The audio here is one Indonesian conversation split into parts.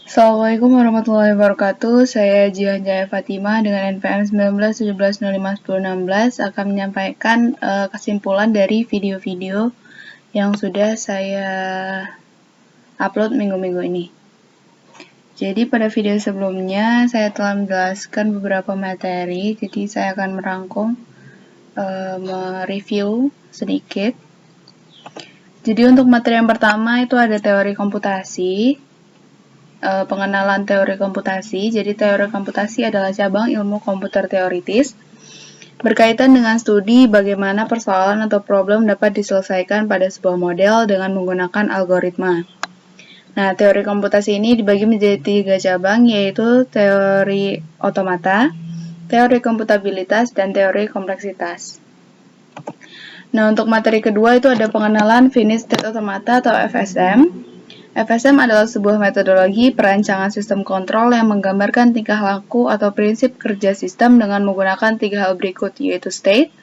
Assalamualaikum warahmatullahi wabarakatuh. Saya Jihan Jaya Fatimah dengan NPM 1917051016 akan menyampaikan kesimpulan dari video-video yang sudah saya upload minggu-minggu ini. Jadi pada video sebelumnya saya telah menjelaskan beberapa materi, jadi saya akan merangkum, mereview sedikit. Jadi untuk materi yang pertama itu ada teori komputasi. Pengenalan teori komputasi. Jadi teori komputasi adalah cabang ilmu komputer teoritis berkaitan dengan studi bagaimana persoalan atau problem dapat diselesaikan pada sebuah model dengan menggunakan algoritma. Nah, teori komputasi ini dibagi menjadi 3 cabang, yaitu teori otomata, teori komputabilitas, dan teori kompleksitas. Nah, untuk materi kedua itu ada pengenalan finite state automata atau FSM. FSM adalah sebuah metodologi perancangan sistem kontrol yang menggambarkan tingkah laku atau prinsip kerja sistem dengan menggunakan 3 hal berikut, yaitu state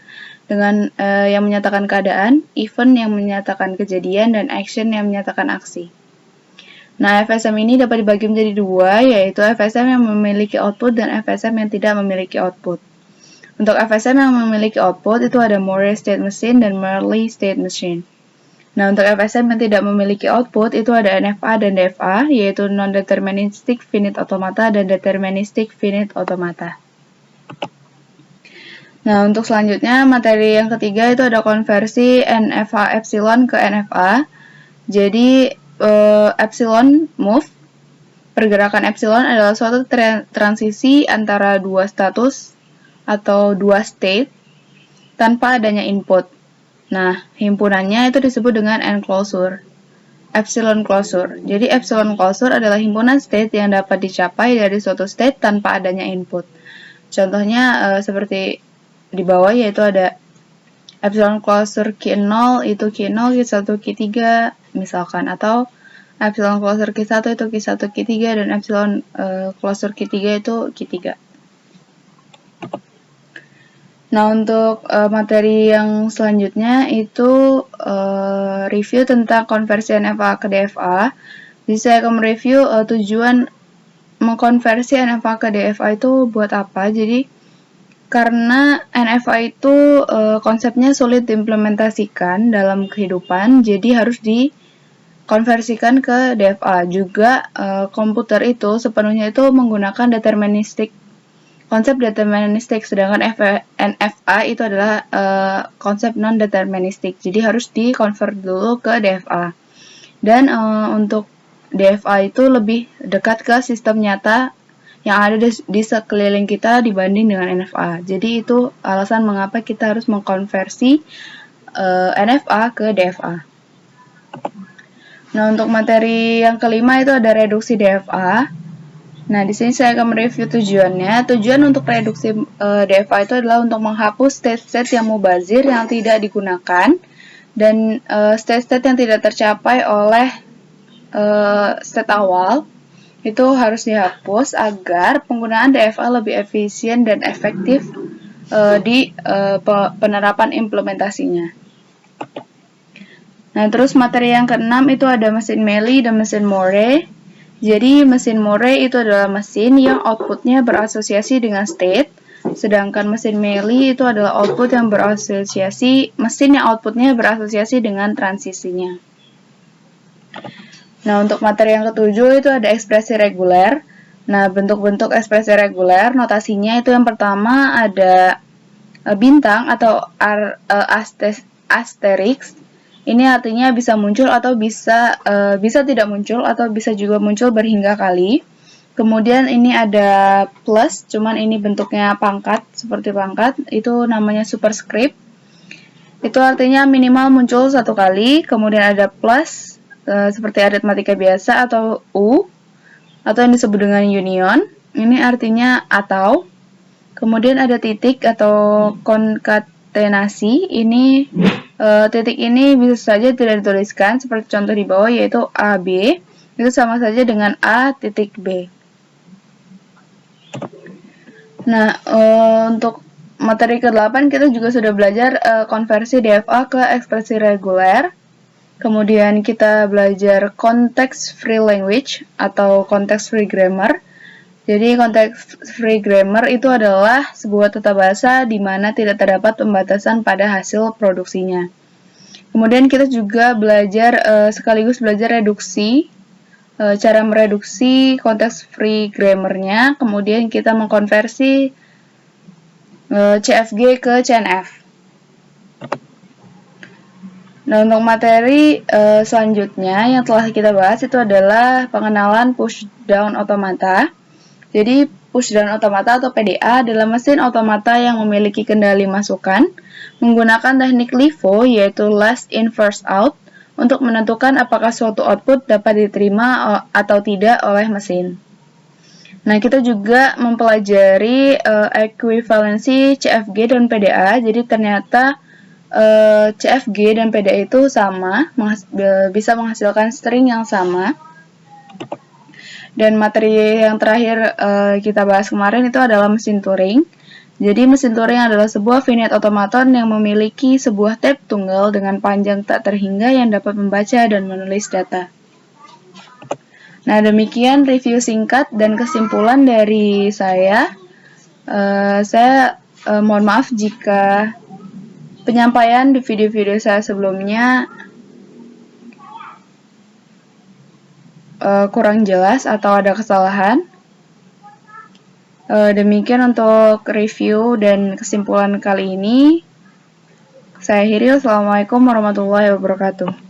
yang menyatakan keadaan, event yang menyatakan kejadian, dan action yang menyatakan aksi. Nah, FSM ini dapat dibagi menjadi 2, yaitu FSM yang memiliki output dan FSM yang tidak memiliki output. Untuk FSM yang memiliki output itu ada Moore State Machine dan Merle State Machine. Nah, untuk FSM yang tidak memiliki output itu ada NFA dan DFA, yaitu Non-Deterministic Finite Automata dan Deterministic Finite Automata. Nah, untuk selanjutnya materi yang ketiga itu ada konversi NFA epsilon ke NFA. Jadi epsilon move, pergerakan epsilon adalah suatu transisi antara dua status atau dua state tanpa adanya input. Nah, himpunannya itu disebut dengan enclosure, epsilon closure. Jadi epsilon closure adalah himpunan state yang dapat dicapai dari suatu state tanpa adanya input. Contohnya seperti di bawah, yaitu ada epsilon closure Q0 itu Q0, Q1, Q3 misalkan, atau epsilon closure Q1 itu Q1, Q3, dan epsilon closure Q3 itu Q3. Nah, untuk materi yang selanjutnya itu review tentang konversi NFA ke DFA. Jadi saya akan mereview tujuan mengkonversi NFA ke DFA itu buat apa. Jadi karena NFA itu konsepnya sulit diimplementasikan dalam kehidupan, jadi harus dikonversikan ke DFA. Juga komputer itu sepenuhnya itu menggunakan konsep deterministik, sedangkan NFA itu adalah konsep non-deterministik, jadi harus di-convert dulu ke DFA. Dan untuk DFA itu lebih dekat ke sistem nyata yang ada di sekeliling kita dibanding dengan NFA. Jadi itu alasan mengapa kita harus mengkonversi NFA ke DFA. Nah, untuk materi yang kelima itu ada reduksi DFA. Nah, di sini saya akan mereview tujuannya. Tujuan untuk reduksi DFA itu adalah untuk menghapus state-state yang mubazir yang tidak digunakan dan state-state yang tidak tercapai oleh state awal itu harus dihapus agar penggunaan DFA lebih efisien dan efektif di penerapan implementasinya. Nah, terus materi yang keenam itu ada mesin Mealy dan mesin Moore. Jadi mesin Moore itu adalah mesin yang outputnya berasosiasi dengan state, sedangkan mesin Mealy itu adalah mesin yang outputnya berasosiasi dengan transisinya. Nah, untuk materi yang ketujuh itu ada ekspresi reguler. Nah, bentuk-bentuk ekspresi reguler, notasinya itu yang pertama ada bintang atau asterisk. Ini artinya bisa muncul atau bisa tidak muncul, atau bisa juga muncul berhingga kali. Kemudian ini ada plus, cuman ini bentuknya pangkat, seperti pangkat, itu namanya superscript. Itu artinya minimal muncul satu kali. Kemudian ada plus, seperti aritmatika biasa, atau U, atau yang disebut dengan union. Ini artinya atau. Kemudian ada titik atau konkatenasi. Ini titik ini bisa saja tidak dituliskan, seperti contoh di bawah, yaitu AB. Itu sama saja dengan A titik B. Nah, untuk materi ke-8 kita juga sudah belajar konversi DFA ke ekspresi reguler. Kemudian kita belajar context-free language atau context-free grammar. Jadi context-free grammar itu adalah sebuah tata bahasa di mana tidak terdapat pembatasan pada hasil produksinya. Kemudian kita juga belajar sekaligus belajar reduksi, cara mereduksi context-free grammar-nya. Kemudian kita mengkonversi CFG ke CNF. Nah, untuk materi selanjutnya yang telah kita bahas itu adalah pengenalan pushdown automata. Jadi, pushdown automata atau PDA adalah mesin automata yang memiliki kendali masukan menggunakan teknik LIFO yaitu last in first out untuk menentukan apakah suatu output dapat diterima atau tidak oleh mesin. Nah, kita juga mempelajari ekuivalensi CFG dan PDA. Jadi, ternyata CFG dan PDA itu sama, bisa menghasilkan string yang sama. Dan materi yang terakhir kita bahas kemarin itu adalah mesin Turing. Jadi mesin Turing adalah sebuah finite automaton yang memiliki sebuah tab tunggal dengan panjang tak terhingga yang dapat membaca dan menulis data. Nah, demikian review singkat dan kesimpulan dari saya. Saya mohon maaf jika penyampaian di video-video saya sebelumnya kurang jelas atau ada kesalahan. Demikian untuk review dan kesimpulan kali ini. Saya akhiri. Wassalamualaikum warahmatullahi wabarakatuh.